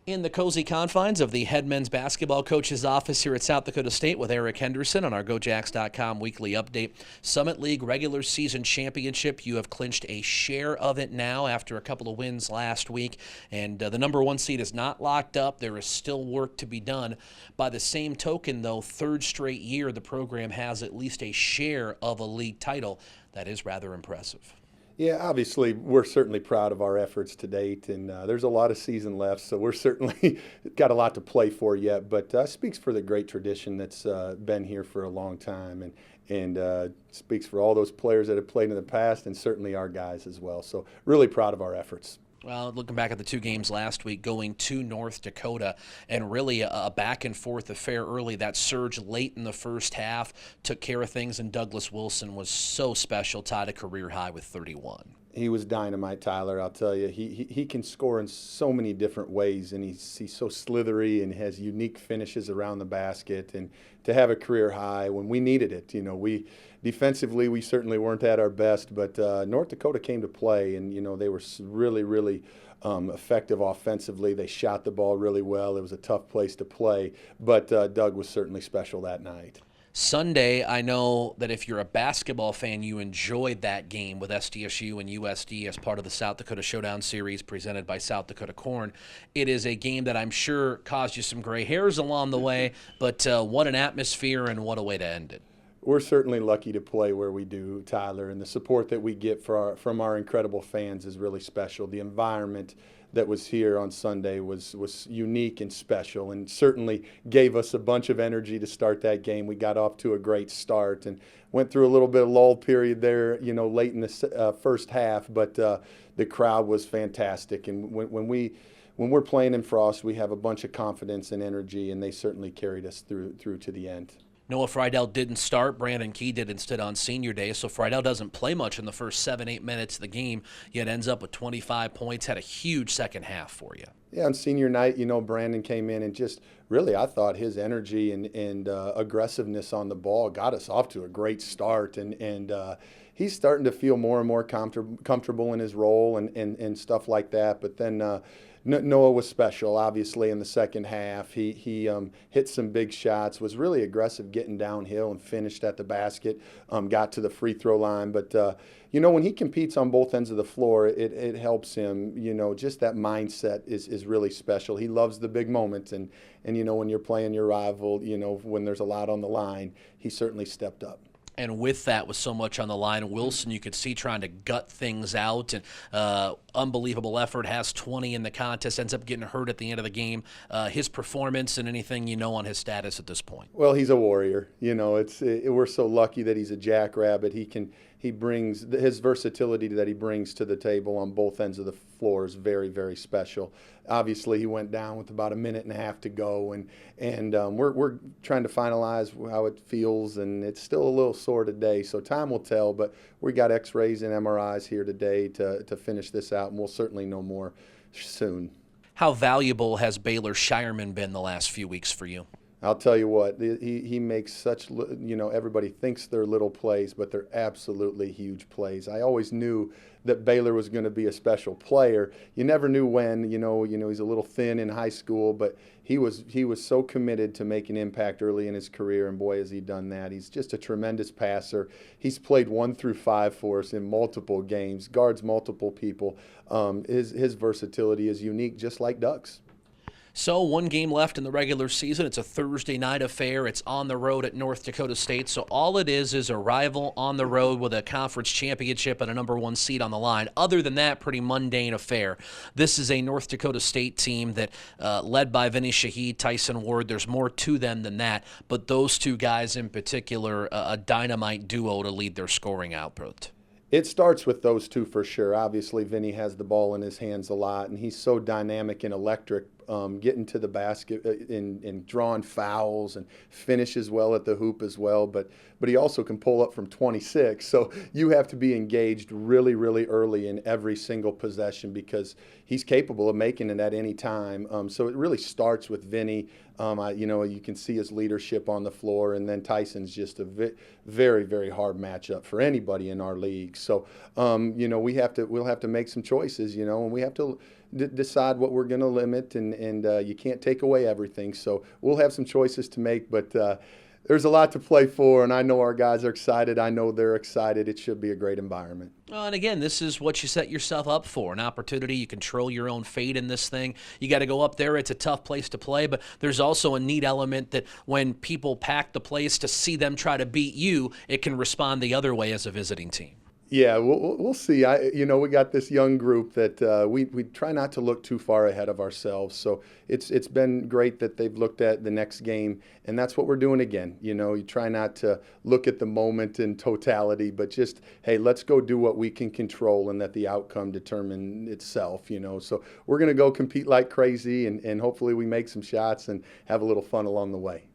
In the cozy confines of the head men's basketball coach's office here at South Dakota State with Eric Henderson on our GoJacks.com weekly update. Summit League regular season championship. You have clinched a share of it now after a couple of wins last week. And the number one seed is not locked up. There is still work to be done. By the same token, though, third straight year the program has at least a share of a league title. That is rather impressive. Yeah, obviously, we're certainly proud of our efforts to date, and there's a lot of season left, so we're certainly got a lot to play for yet. But speaks for the great tradition that's been here for a long time, and speaks for all those players that have played in the past, and certainly our guys as well. So really proud of our efforts. Well, looking back at the two games last week, going to North Dakota, and really a back-and-forth affair early. That surge late in the first half took care of things, and Douglas Wilson was so special, tied a career high with 31. He was dynamite, Tyler. I'll tell you, he can score in so many different ways, and he's so slithery and has unique finishes around the basket. And to have a career high when we needed it, we defensively we certainly weren't at our best, but North Dakota came to play, and they were really effective offensively. They shot the ball really well. It was a tough place to play, but Doug was certainly special that night. Sunday, I know that if you're a basketball fan, you enjoyed that game with SDSU and USD as part of the South Dakota Showdown Series presented by South Dakota Corn. It is a game that I'm sure caused you some gray hairs along the way, but what an atmosphere and what a way to end it. We're certainly lucky to play where we do, Tyler, and the support that we get from our incredible fans is really special. The environment that was here on Sunday was unique and special, and certainly gave us a bunch of energy to start that game. We got off to a great start and went through a little bit of lull period there, late in the first half, but the crowd was fantastic. And when we're playing in Frost, we have a bunch of confidence and energy, and they certainly carried us through to the end. Noah Friedel didn't start. Brandon Key did instead on senior day. So Friedel doesn't play much in the first 7-8 minutes of the game, yet ends up with 25 points, had a huge second half for you. Yeah, on senior night, Brandon came in and just really, I thought his energy and aggressiveness on the ball got us off to a great start. And he's starting to feel more and more comfortable in his role and stuff like that. But then Noah was special, obviously, in the second half. He hit some big shots, was really aggressive getting downhill and finished at the basket, got to the free throw line. But, when he competes on both ends of the floor, it helps him. Just that mindset is really special. He loves the big moments. And when you're playing your rival, when there's a lot on the line, he certainly stepped up. And with that, with so much on the line, Wilson, you could see trying to gut things out. And unbelievable effort, has 20 in the contest, ends up getting hurt at the end of the game. His performance and anything on his status at this point? Well, he's a warrior. We're so lucky that he's a jackrabbit. He brings his versatility that he brings to the table on both ends of the floor is very, very special. Obviously, he went down with about a minute and a half to go, and we're trying to finalize how it feels, and it's still a little sore today. So time will tell, but we got X-rays and MRIs here today to finish this out, and we'll certainly know more soon. How valuable has Baylor Shireman been the last few weeks for you? I'll tell you what, he makes such, everybody thinks they're little plays, but they're absolutely huge plays. I always knew that Baylor was going to be a special player. You never knew when, he's a little thin in high school, but he was so committed to make an impact early in his career, and boy, has he done that. He's just a tremendous passer. He's played 1 through 5 for us in multiple games, guards multiple people. His versatility is unique, just like Doug's. So 1 game left in the regular season. It's a Thursday night affair. It's on the road at North Dakota State. So all it is a rival on the road with a conference championship and a number 1 seed on the line. Other than that, pretty mundane affair. This is a North Dakota State team that led by Vinny Shaheed, Tyson Ward. There's more to them than that. But those two guys in particular, a dynamite duo to lead their scoring output. It starts with those two for sure. Obviously, Vinny has the ball in his hands a lot, and he's so dynamic and electric, getting to the basket and drawing fouls, and finishes well at the hoop as well. But he also can pull up from 26. So you have to be engaged really, really early in every single possession because he's capable of making it at any time. So it really starts with Vinny You can see his leadership on the floor, and then Tyson's just a very, very hard matchup for anybody in our league. So, we'll have to make some choices, and we have to decide what we're going to limit, and you can't take away everything. So we'll have some choices to make, but there's a lot to play for, and I know our guys are excited. I know they're excited. It should be a great environment. And again, this is what you set yourself up for, an opportunity. You control your own fate in this thing. You got to go up there. It's a tough place to play, but there's also a neat element that when people pack the place to see them try to beat you, it can respond the other way as a visiting team. Yeah, we'll see. We got this young group that we try not to look too far ahead of ourselves. So it's been great that they've looked at the next game, and that's what we're doing again. You try not to look at the moment in totality, but just, hey, let's go do what we can control and let the outcome determine itself. So we're going to go compete like crazy, and hopefully we make some shots and have a little fun along the way.